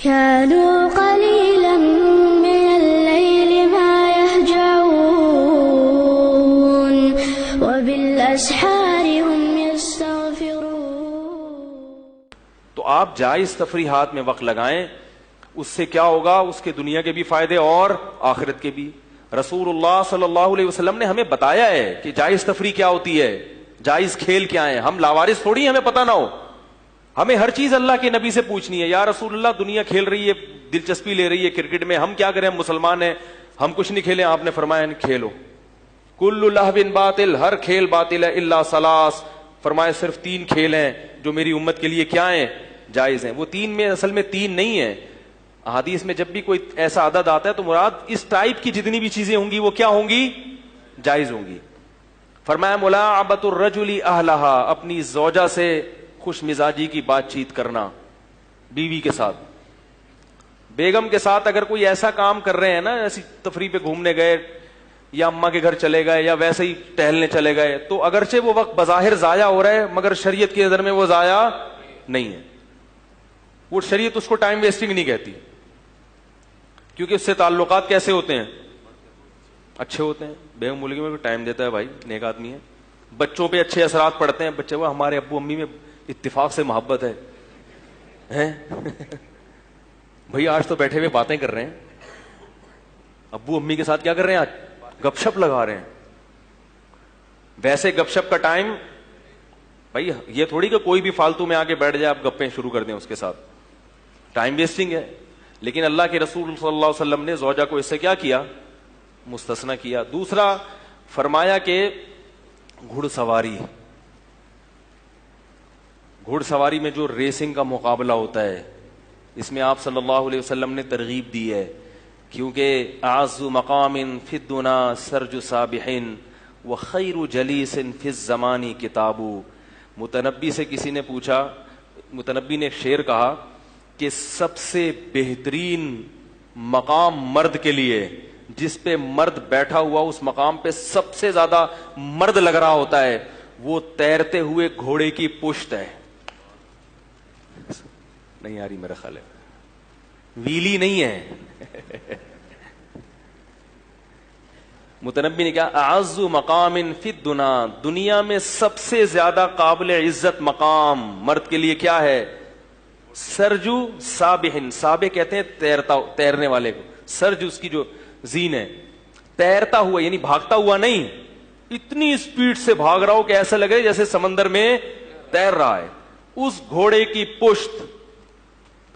كانوا قليلا من الليل ما يهجعون وبالأسحار هم يستغفرون. تو آپ جائز تفریحات میں وقت لگائیں، اس سے کیا ہوگا؟ اس کے دنیا کے بھی فائدے اور آخرت کے بھی. رسول اللہ صلی اللہ علیہ وسلم نے ہمیں بتایا ہے کہ جائز تفریح کیا ہوتی ہے، جائز کھیل کیا ہے. ہم لاوارث تھوڑی ہمیں پتہ نہ ہو، ہمیں ہر چیز اللہ کے نبی سے پوچھنی ہے. یا رسول اللہ دنیا کھیل رہی ہے، دلچسپی لے رہی ہے کرکٹ میں، ہم کیا کریں؟ ہم مسلمان ہیں، ہم کچھ نہیں کھیلیں. آپ نے فرمایا کھیلو. کل لہو باطل، ہر کھیل باطل ہے الا ثلاث، فرمایا صرف 3 کھیل ہیں جو میری امت کے لیے کیا ہیں؟ جائز ہیں. وہ 3 میں اصل میں 3 نہیں ہے. حدیث میں جب بھی کوئی ایسا عدد آتا ہے تو مراد اس ٹائپ کی جتنی بھی چیزیں ہوں گی وہ کیا ہوں گی؟ جائز ہوں گی. فرمایا ملاعبۃ الرجل اہلہا، اپنی زوجہ سے خوش مزاجی کی بات چیت کرنا. بیوی کے ساتھ، بیگم کے ساتھ اگر کوئی ایسا کام کر رہے ہیں نا، ایسی تفریح پہ گھومنے گئے یا اماں کے گھر چلے گئے یا ویسے ہی ٹہلنے چلے گئے، تو اگرچہ وہ وقت بظاہر ضائع ہو رہا ہے مگر شریعت کی نظر میں وہ ضائع نہیں ہے. وہ شریعت اس کو ٹائم ویسٹنگ نہیں کہتی، کیونکہ اس سے تعلقات کیسے ہوتے ہیں؟ اچھے ہوتے ہیں. بیگم ملکی میں ٹائم دیتا ہے، بھائی نیک آدمی ہے. بچوں پہ اچھے اثرات پڑتے ہیں. بچے وہ ہمارے ابو امی میں اتفاق سے محبت ہے بھائی آج تو بیٹھے ہوئے باتیں کر رہے ہیں، ابو امی کے ساتھ کیا کر رہے ہیں؟ آج گپ شپ لگا رہے ہیں. ویسے گپ شپ کا ٹائم بھائی یہ تھوڑی کہ کوئی بھی فالتو میں آ کے بیٹھ جائے آپ گپیں شروع کر دیں اس کے ساتھ، ٹائم ویسٹنگ ہے. لیکن اللہ کے رسول صلی اللہ علیہ وسلم نے زوجہ کو اس سے کیا کیا؟ مستثنا کیا. دوسرا فرمایا کہ گھڑ سواری، گھڑ سواری میں جو ریسنگ کا مقابلہ ہوتا ہے، اس میں آپ صلی اللہ علیہ وسلم نے ترغیب دی ہے، کیونکہ اعز مقام فی الدنا سرج سابح وخیر جلیس فی الزمان کتاب. متنبی سے کسی نے پوچھا، متنبی نے ایک شعر کہا کہ سب سے بہترین مقام مرد کے لیے، جس پہ مرد بیٹھا ہوا اس مقام پہ سب سے زیادہ مرد لگ رہا ہوتا ہے، وہ تیرتے ہوئے گھوڑے کی پشت ہے. نہیں آ رہی میرا خیال ہے، ویلی نہیں ہے. متنبی نے کہا اعز مقام فی الدنا، دنیا میں سب سے زیادہ قابل عزت مقام مرد کے لیے کیا ہے؟ سرجو سابحن، سابح کہتے ہیں تیرنے والے کو، سرج اس کی جو زین ہے، تیرتا ہوا یعنی بھاگتا ہوا نہیں، اتنی اسپیڈ سے بھاگ رہا ہو کہ ایسا لگے جیسے سمندر میں تیر رہا ہے، اس گھوڑے کی پشت.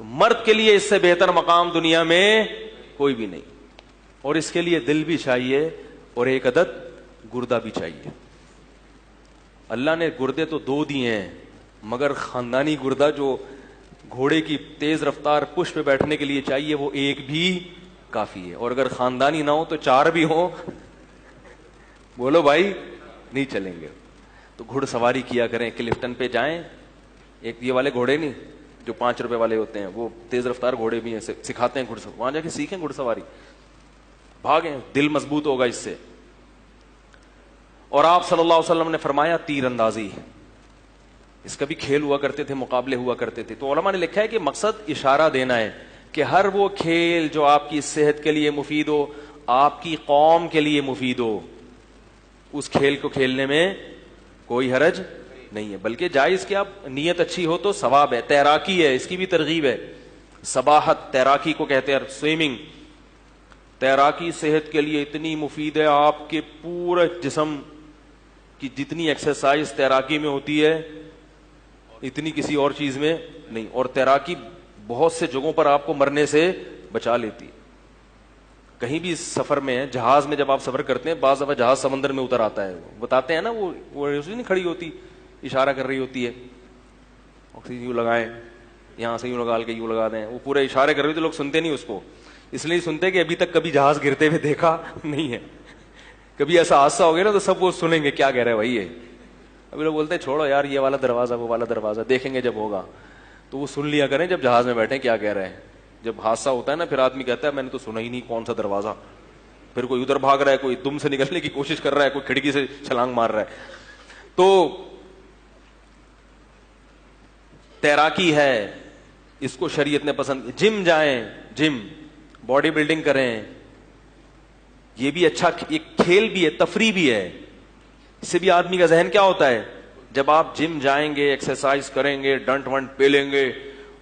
تو مرد کے لیے اس سے بہتر مقام دنیا میں کوئی بھی نہیں. اور اس کے لیے دل بھی چاہیے اور ایک عدد گردہ بھی چاہیے. اللہ نے گردے تو 2 دیے ہیں، مگر خاندانی گردہ جو گھوڑے کی تیز رفتار پشت پہ بیٹھنے کے لیے چاہیے وہ ایک بھی کافی ہے. اور اگر خاندانی نہ ہو تو 4 بھی ہوں، بولو بھائی نہیں چلیں گے. تو گھڑ سواری کیا کریں. کلفٹن پہ جائیں، ایک یہ والے گھوڑے نہیں جو 5 روپے والے ہوتے ہیں، وہ تیز رفتار گھوڑے بھی ہیں، سکھاتے ہیں گھڑ سواری. وہاں جا کے سیکھیں گھڑ سواری، بھاگیں، دل مضبوط ہوگا اس سے. اور آپ صلی اللہ علیہ وسلم نے فرمایا تیر اندازی، اس کا بھی کھیل ہوا کرتے تھے، مقابلے ہوا کرتے تھے. تو علماء نے لکھا ہے کہ مقصد اشارہ دینا ہے کہ ہر وہ کھیل جو آپ کی صحت کے لیے مفید ہو، آپ کی قوم کے لیے مفید ہو، اس کھیل کو کھیلنے میں کوئی حرج نہیں ہے. بلکہ جائز کہ آپ نیت اچھی ہو تو ثواب ہے. تیراکی ہے، اس کی بھی ترغیب ہے. سباحت تیراکی کو کہتے ہیں، سوئمنگ. تیراکی صحت کے لیے اتنی مفید ہے، آپ کے پورے جسم کی جتنی ایکسرسائز تیراکی میں ہوتی ہے اتنی کسی اور چیز میں نہیں. اور تیراکی بہت سے جگہوں پر آپ کو مرنے سے بچا لیتی. کہیں بھی سفر میں، جہاز میں جب آپ سفر کرتے ہیں، بعض دفعہ جہاز سمندر میں اتر آتا ہے، بتاتے ہیں نا، وہ نہیں کھڑی ہوتی، اشارہ کر رہی ہوتی ہے، آکسیجن یوں لگائیں، یہاں سے یوں لگا کے یوں لگا دیں، وہ پورے اشارے کر رہی ہوتی. لوگ سنتے نہیں اس کو، اس لیے سنتے کہ ابھی تک کبھی جہاز گرتے ہوئے دیکھا نہیں ہے. کبھی ایسا حادثہ ہو گیا نا تو سب وہ سنیں گے کیا کہہ رہے بھائی یہ. ابھی لوگ بولتے ہیں چھوڑو یار یہ والا دروازہ وہ والا دروازہ، دیکھیں گے جب ہوگا. تو وہ سن لیا کریں جب جہاز میں بیٹھیں کیا کہہ رہے ہیں. جب حادثہ ہوتا ہے نا پھر آدمی کہتا ہے میں نے تو سنا ہی نہیں کون سا دروازہ. پھر کوئی ادھر بھاگ رہا ہے، کوئی دم سے نکلنے کی کوشش کر رہا ہے، کوئی کھڑکی سے چھلانگ مار رہا ہے. تو تیراکی ہے، اس کو شریعت نے پسند. جم جائیں, جم, باڈی بلڈنگ کریں, یہ بھی اچھا, ایک کھیل بھی ہے, تفریح بھی ہے. اس سے بھی آدمی کا ذہن کیا ہوتا ہے, جب آپ جم جائیں گے, ایکسرسائز کریں گے, ڈنٹ ونٹ پیلیں گے,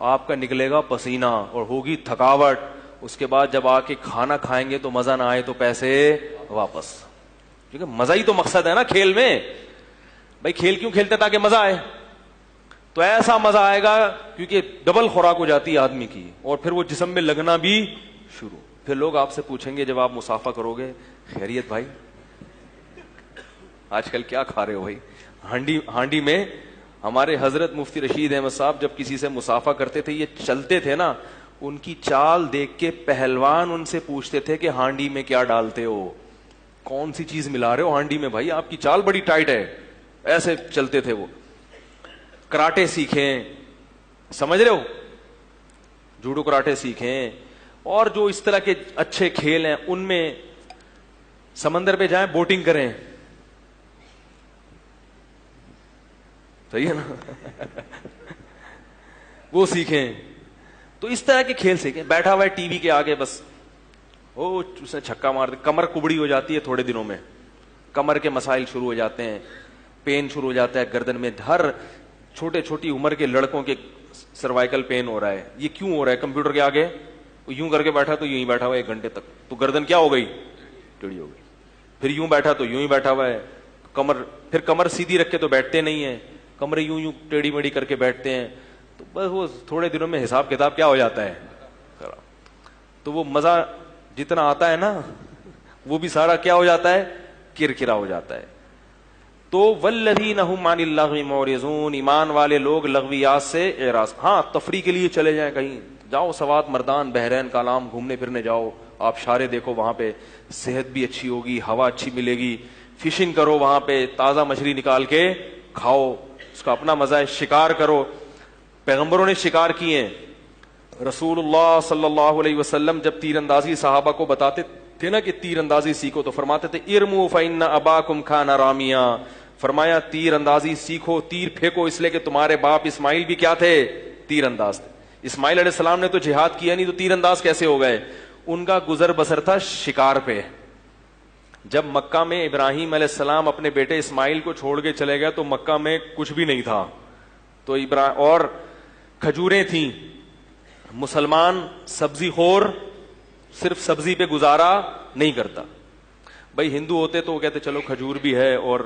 آپ کا نکلے گا پسینہ اور ہوگی تھکاوٹ. اس کے بعد جب آ کے کھانا کھائیں گے تو مزہ نہ آئے تو پیسے واپس. کیونکہ مزہ ہی تو مقصد ہے نا کھیل میں. بھائی کھیل کیوں کھیلتے تاکہ مزہ آئے, تو ایسا مزہ آئے گا کیونکہ ڈبل خوراک ہو جاتی ہے آدمی کی, اور پھر وہ جسم میں لگنا بھی شروع. پھر لوگ آپ سے پوچھیں گے جب آپ مسافہ کرو گے, خیریت بھائی آج کل کیا کھا رہے ہو بھائی. ہانڈی میں ہمارے حضرت مفتی رشید احمد صاحب جب کسی سے مسافہ کرتے تھے, یہ چلتے تھے نا, ان کی چال دیکھ کے پہلوان ان سے پوچھتے تھے کہ ہانڈی میں کیا ڈالتے ہو, کون سی چیز ملا رہے ہو ہانڈی میں, بھائی آپ کی چال بڑی ٹائٹ ہے. ایسے چلتے تھے وہ. کراٹے سیکھیں, سمجھ رہے ہو, جوڈو کراٹے سیکھیں, اور جو اس طرح کے اچھے کھیل ہیں ان میں سمندر پہ جائیں, بوٹنگ کریں. صحیح ہے نا وہ سیکھیں. تو اس طرح کے کھیل سیکھیں. بیٹھا ہوا ہے ٹی وی کے آگے, بس اس نے چھکا مار دیا, کمر کبڑی ہو جاتی ہے تھوڑے دنوں میں, کمر کے مسائل شروع ہو جاتے ہیں, پین شروع ہو جاتا ہے گردن میں. ہر چھوٹی عمر کے لڑکوں کے سروائیکل پین ہو رہا ہے. یہ کیوں ہو رہا ہے؟ کمپیوٹر کے آگے یوں کر کے بیٹھا تو یوں ہی بیٹھا ہوا ہے 1 گھنٹے تک, تو گردن کیا ہو گئی, ٹیڑھی ہو گئی. پھر یوں بیٹھا تو یوں ہی بیٹھا ہوا ہے. پھر کمر سیدھی رکھ کے تو بیٹھتے نہیں ہیں, کمرے یوں ٹیڑھی میڑھی کر کے بیٹھتے ہیں. تو بس وہ تھوڑے دنوں میں حساب کتاب کیا ہو جاتا ہے. تو وہ مزہ جتنا آتا ہے نا وہ بھی سارا کیا ہو جاتا ہے, کرکرا ہو جاتا ہے. تو والذین هم عن اللغو معرضون, ایمان والے لوگ لغویات سے اعراض. ہاں تفریح کے لیے چلے جائیں, کہیں جاؤ, سوات, مردان, بحرین, کالام گھومنے پھرنے جاؤ, آپ شارے دیکھو, وہاں پہ صحت بھی اچھی ہوگی, ہوا اچھی ملے گی. فشنگ کرو وہاں پہ, تازہ مچھلی نکال کے کھاؤ, اس کا اپنا مزہ ہے. شکار کرو, پیغمبروں نے شکار کیے ہیں. رسول اللہ صلی اللہ علیہ وسلم جب تیر اندازی صحابہ کو بتاتے تھے نا کہ تیر اندازی سیکھو, تو فرماتے تھے ارموا فإن أباكم كان راميا, فرمایا تیر اندازی سیکھو, تیر پھینکو, اس لیے کہ تمہارے باپ اسماعیل بھی کیا تھے, تیر انداز تھے. اسماعیل علیہ السلام نے تو جہاد کیا نہیں, تو تیر انداز کیسے ہو گئے؟ ان کا گزر بسر تھا شکار پہ. جب مکہ میں ابراہیم علیہ السلام اپنے بیٹے اسماعیل کو چھوڑ کے چلے گئے تو مکہ میں کچھ بھی نہیں تھا, تو اور کھجوریں تھیں. مسلمان سبزی خور, صرف سبزی پہ گزارا نہیں کرتا. بھائی ہندو ہوتے تو وہ کہتے چلو کھجور بھی ہے, اور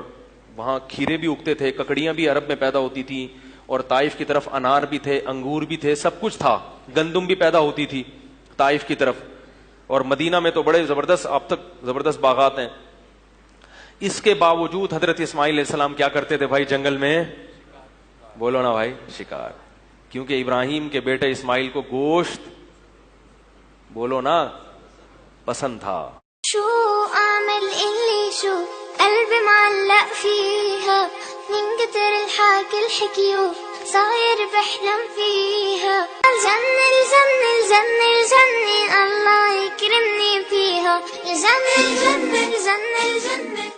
وہاں کھیرے بھی اگتے تھے, ککڑیاں بھی عرب میں پیدا ہوتی تھیں, اور طائف کی طرف انار بھی تھے, انگور بھی تھے, سب کچھ تھا, گندم بھی پیدا ہوتی تھی طائف کی طرف, اور مدینہ میں تو بڑے زبردست, اب تک زبردست باغات ہیں. اس کے باوجود حضرت اسماعیل علیہ السلام کیا کرتے تھے بھائی جنگل میں؟ بولو نا بھائی, شکار. کیونکہ ابراہیم کے بیٹے اسماعیل کو گوشت, بولو نا, پسند تھا. شو اعمل اللي شو قلبي معلق فيها من كتر الحكي الحكيو صاير بحلم فيها الجنة الجنة الجنة الجنة الله يكرمني فيها الجنة الجنة الجنة الجنة